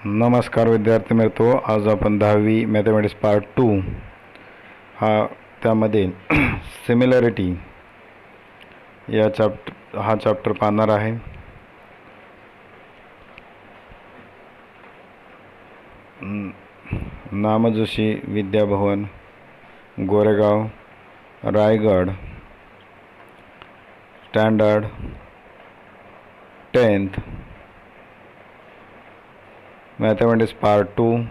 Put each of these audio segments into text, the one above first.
नमस्कार विद्यार्थी मित्रो, आज आपण 10वी मॅथमॅटिक्स पार्ट 2 त्यामध्ये सिमिलॅरिटी या चॅप्टर पाहणार आहे. Namjoshi Vidyabhavan, Goregaon, Raigad, standard 10th mathematics part 2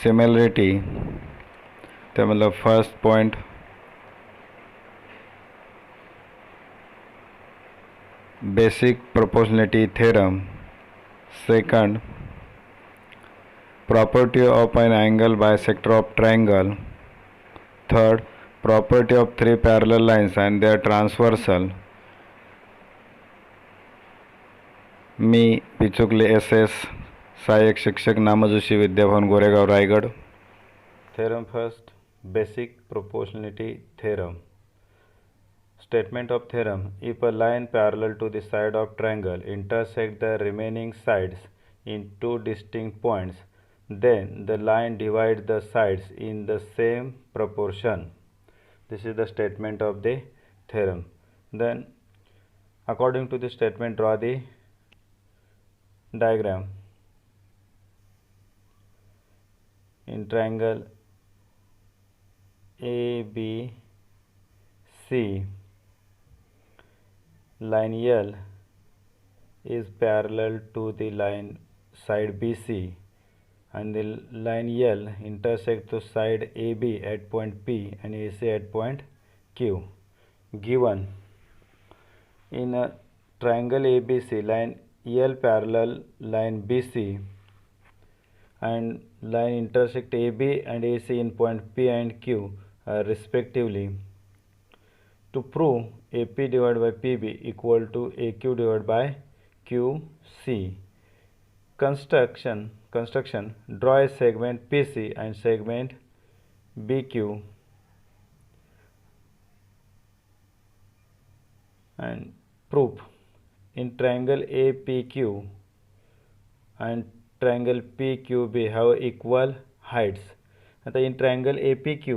similarity. त्यामधलं first point basic proportionality theorem, second property of an angle bisector of triangle, third property of three parallel lines and their transversal. मी Pichukale SS, सहाय्यक शिक्षक, Namjoshi Vidyabhavan, Goregaon, Raigad. Theorem first, basic proportionality theorem. Statement of theorem: if a line parallel to the side of triangle intersect the remaining sides in two distinct points, then the line divides the sides in the same proportion. This is the statement of the theorem. Then, according to the statement, draw the diagram. In triangle ABC, line L is parallel to the line side BC, and the line L intersects the side AB at point P and AC at point Q. Given in a triangle ABC, line L parallel line BC and line intersect AB and AC in point P and Q respectively. To prove AP divided by PB equal to AQ divided by QC. Construction. Draw a segment PC and segment BQ and proof. In triangle APQ and triangle PQB have equal heights. आता in triangle APQ,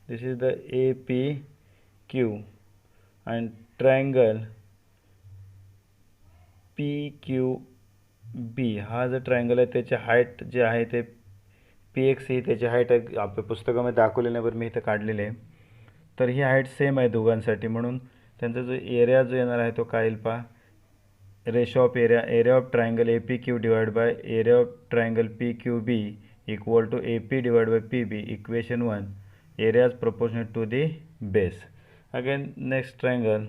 this is the APQ, and triangle PQB हा जो triangle आहे त्याची height जे आहे ते PX ही त्याची height आपल्या पुस्तकामध्ये दाखवलेली नाही, पण मी इथं काढलेले आहे. तर ही हाईट सेम आहे दोघांसाठी, म्हणून त्यांचा जो एरिया जो येणार आहे तो काय येईल पहा. Ratio of area of triangle APQ divide by area of triangle PQB equal to AP divide by PB. Equation 1, areas proportional to the base. Again next triangle.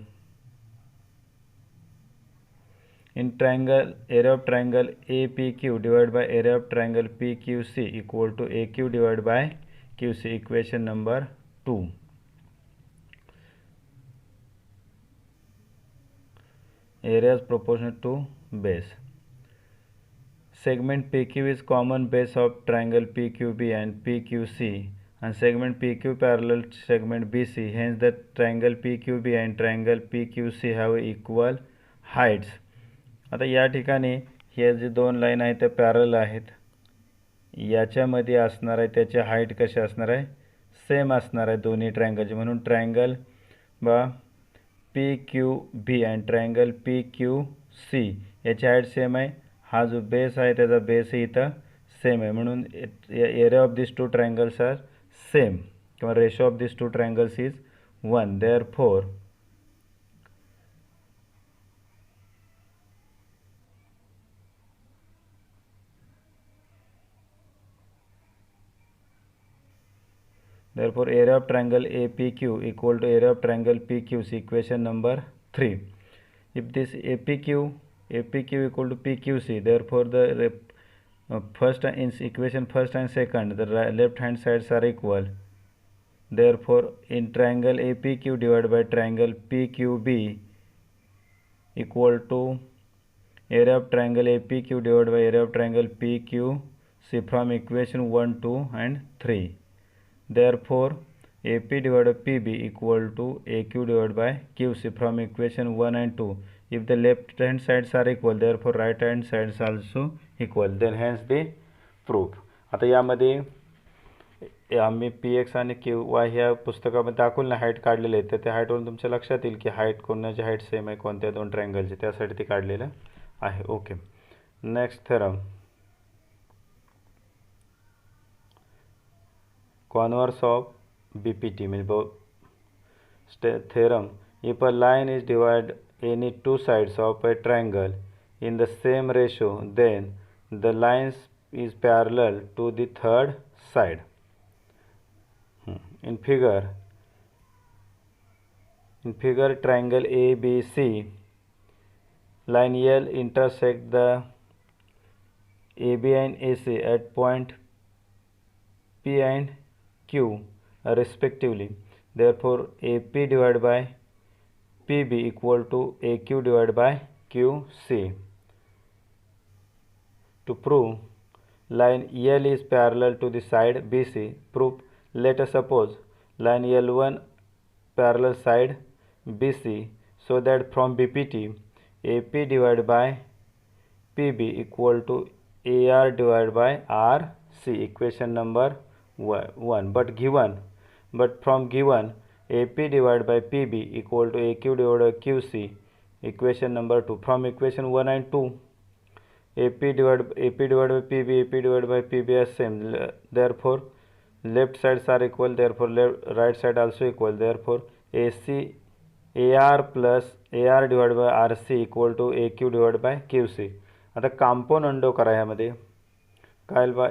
In triangle, area of triangle APQ divided by area of triangle PQC equal to AQ divided by QC. Equation number 2. Area is proportional to base. Segment PQ is common base of triangle PQB and PQC, and segment PQ parallel segment BC. Hence, the triangle PQB and triangle PQC have equal heights. आता या ठिकाणी हे जे दोन line आहेत त्या parallel आहेत, याच्यामध्ये असणार आहे त्याची हाईट कशी असणार आहे, सेम असणार आहे दोन्ही ट्रायंगलची. म्हणून ट्रायंगल PQB आणि ट्रायंगल PQC याची हाईट सेम आहे. हा जो बेस आहे त्याचा बेस इथं सेम आहे, म्हणून area of this two triangles are same, किंवा ratio of this two triangles is 1. Therefore area of triangle APQ equal to area of triangle PQC. Equation number 3. If this APQ equal to PQC, therefore the first in equation first and second, the left hand sides are equal. Therefore, in triangle APQ divided by triangle PQB equal to area of triangle APQ divided by area of triangle PQC from equation 1, 2 and 3. Therefore, AP divided by PB equal to AQ divided by QC from equation 1 and 2. If the left hand sides are equal, therefore right hand sides also equal. Then hence the proof. आता यामध्ये आम्ही PX आणि QY ह्या पुस्तकामध्ये दाखवलं height काढलेले आहेत, तर त्या हाईटवरून तुमच्या लक्षात येईल की हाईट कोणाची हाईट सेम आहे कोणत्या दोन ट्रायंगलची, त्यासाठी ते काढलेलं आहे. Okay. Next theorem, converse of BPT म्हणजे theorem, if a line is divide any two sides of a triangle in the same ratio, then the lines is parallel to the third side. In figure triangle ABC, line L intersect the AB and AC at point P and Q respectively. Therefore AP divided by PB equal to AQ divided by QC. To prove line L is parallel to the side BC, proof, let us suppose line L1 parallel side BC, so that from BPT AP divided by PB equal to AR divided by RC, equation number 1. But from given AP divided by PB equal to AQ divided by QC, equation number 2. From equation 1 and 2, AP divided by PB, AP divided by PB are same. Therefore left sides are equal. Therefore right side also equal. Therefore AR plus AR divided by RC equal to AQ divided by QC. आता compound अंडो करा यामध्ये काय बा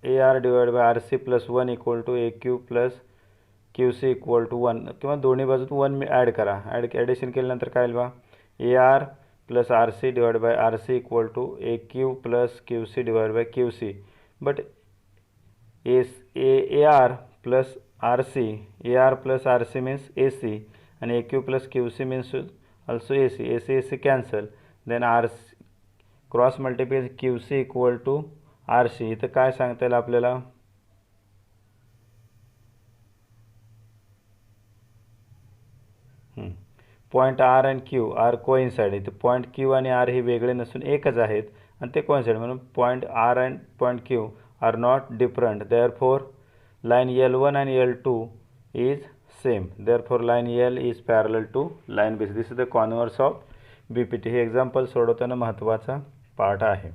AR divided by RC plus 1 equal to AQ plus QC equal to 1, किंवा दोन्ही बाजूत 1 add करा. Addition केल्यानंतर काय बा AR plus RC divided by RC equal to AQ plus QC divided by QC. But AR plus RC means AC, and AQ plus QC means also AC cancel. Then RC cross multiplication QC equal to RC. इथं काय सांगता येईल आपल्याला, point R आणि Q are coincide. इथं point Q आणि R हे वेगळे नसून एकच आहेत आणि ते कोइन्साइड, म्हणून पॉईंट R आणि point Q are not different. Therefore line L1 and L2 is same. Therefore line L is parallel to line BC. This is the converse of BPT. हे एक्झाम्पल सोडवताना महत्त्वाचा पार्ट आहे.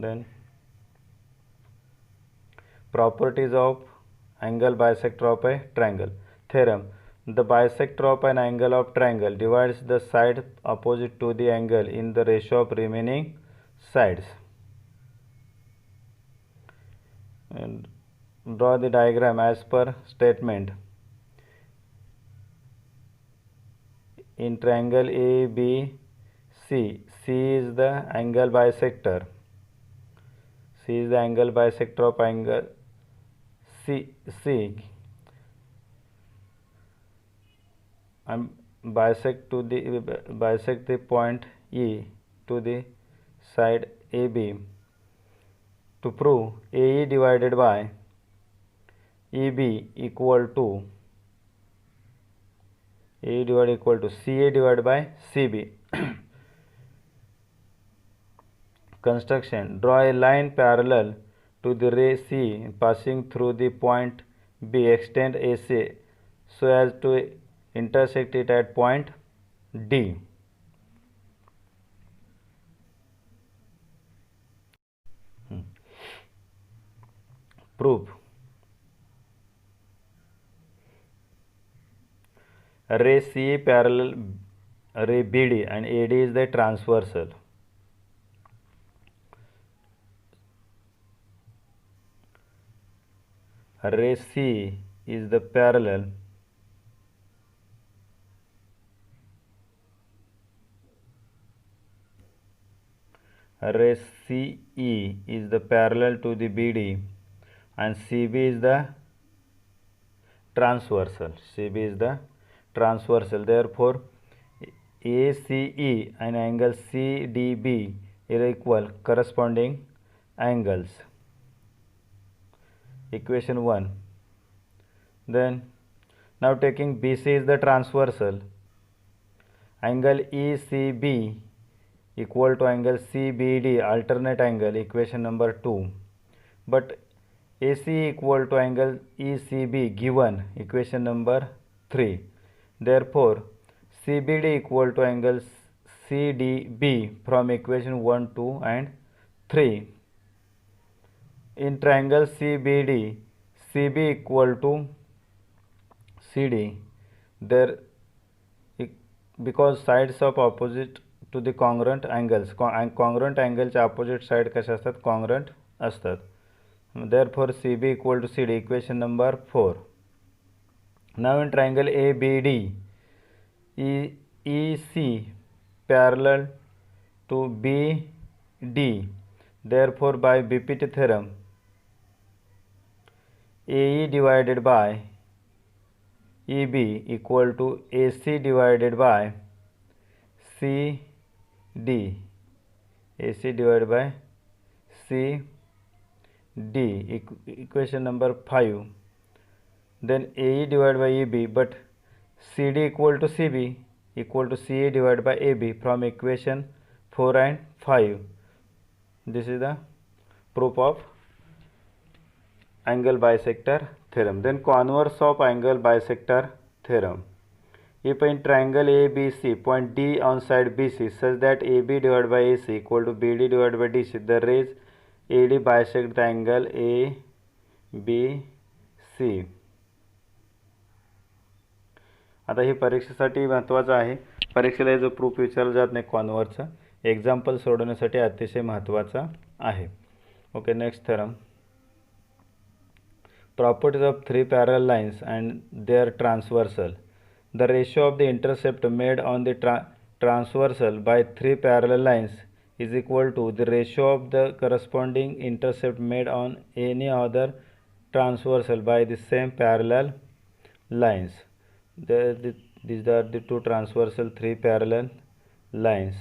Then properties of angle bisector of a triangle. Theorem, the bisector of an angle of triangle divides the side opposite to the angle in the ratio of remaining sides. And draw the diagram as per statement. In triangle ABC, C is the angle bisector. C is the angle bisector of angle C and bisect the point E to the side AB. To prove AE divided by EB equal to CA divided by CB. Construction, draw a line parallel to the ray C passing through the point B, extend AC so as to intersect it at point D. Proof, ray C parallel ray BD and AD is the transversal. Ray C is the parallel ray CE is the parallel to the BD and CB is the transversal. Therefore ACE and angle CDB are equal corresponding angles. Equation 1, Then now taking BC is the transversal, angle ECB equal to angle CBD, alternate angle, equation number 2. But AC equal to angle ECB given, equation number 3. Therefore CBD equal to angle CDB from equation 1, 2 and 3. In triangle CBD, CB equal to CD, there because sides of opposite to the congruent angles, congruent angle opposite side कशा असतात, congruent असतात. Therefore CB equal to CD, equation number 4. Now in triangle ABD, EC parallel to BD, therefore by BPT theorem AE divided by EB equal to AC divided by CD, AC divided by CD, equation number 5. Then AE divided by EB, but CD equal to CB equal to CA divided by AB from equation 4 and 5. This is the proof of angle bisector theorem. Then converse of angle bisector theorem. If in triangle ABC, point D on side BC such that AB divided by AC equal to BD divided by DC, the rays AD bisect the angle ABC. आता हे परीक्षेसाठी महत्त्वाचं आहे. परीक्षेला जो proof विचारला जात नाही कॉन्व्हर्सचा, example सोडवण्यासाठी अतिशय महत्त्वाचा आहे. Okay, next theorem. Properties of three parallel lines and their transversal. The ratio of the intercept made on the transversal by three parallel lines is equal to the ratio of the corresponding intercept made on any other transversal by the same parallel lines. These are the two transversal three parallel lines.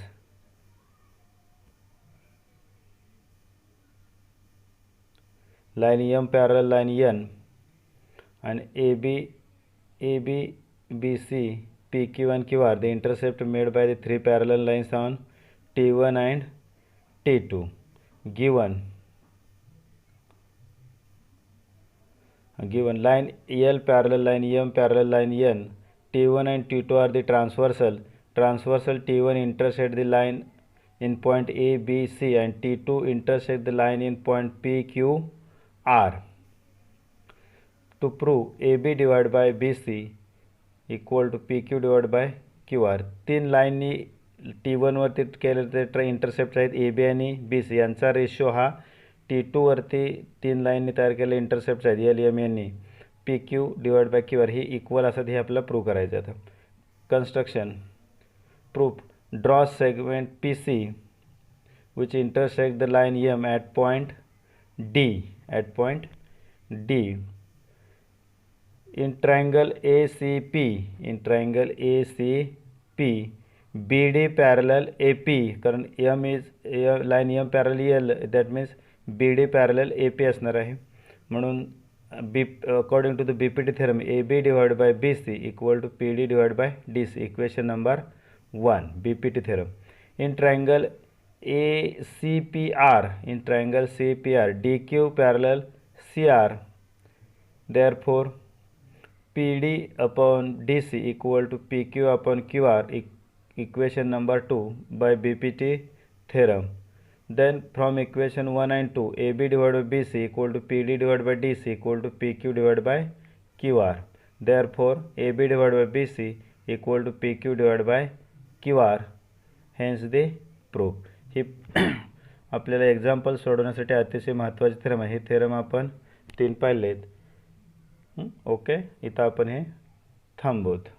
Line M parallel line N and AB, BC, PQ and QR, the intercept made by the three parallel lines on T1 and T2 given line L parallel line M parallel line N, T1 and T2 are the transversal T1 intersect the line in point A, B, C and T2 intersect the line in point P, Q, R. To prove AB divided by BC equal to PQ divided by QR, तीन लाईननी T1 वरती केलेले ते intercept आहेत AB आणि BC, यांचा ratio हा T2 वरती तीन लाईननी तयार केलेले इंटरसेप्ट आहेत LM यांनी PQ divide by QR he equal असतात, हे आपल्याला प्रूव्ह करायचं आहे. Construction proof. Draw segment PC which intersect the line M at point D. In triangle ACP, BD parallel AP, कारण M is line M parallel L, that means BD parallel AP असणार आहे. म्हणून according to the BPT theorem, AB divided by BC equal to PD divided by DC, equation number 1, BPT theorem. In triangle CPR, DQ parallel CR, therefore PD upon DC equal to PQ upon QR, equation number 2 by BPT theorem. Then from equation 1 and 2, AB divided by BC equal to PD divided by DC equal to PQ divided by QR. Therefore AB divided by BC equal to PQ divided by QR. Hence the proof. ही आपल्याला example सोडवण्यासाठी अतिशय महत्त्वाचे theorem आहे. हे theorem आपण 3 पाहिलेत. Okay, इथं आपण हे थांबवतो.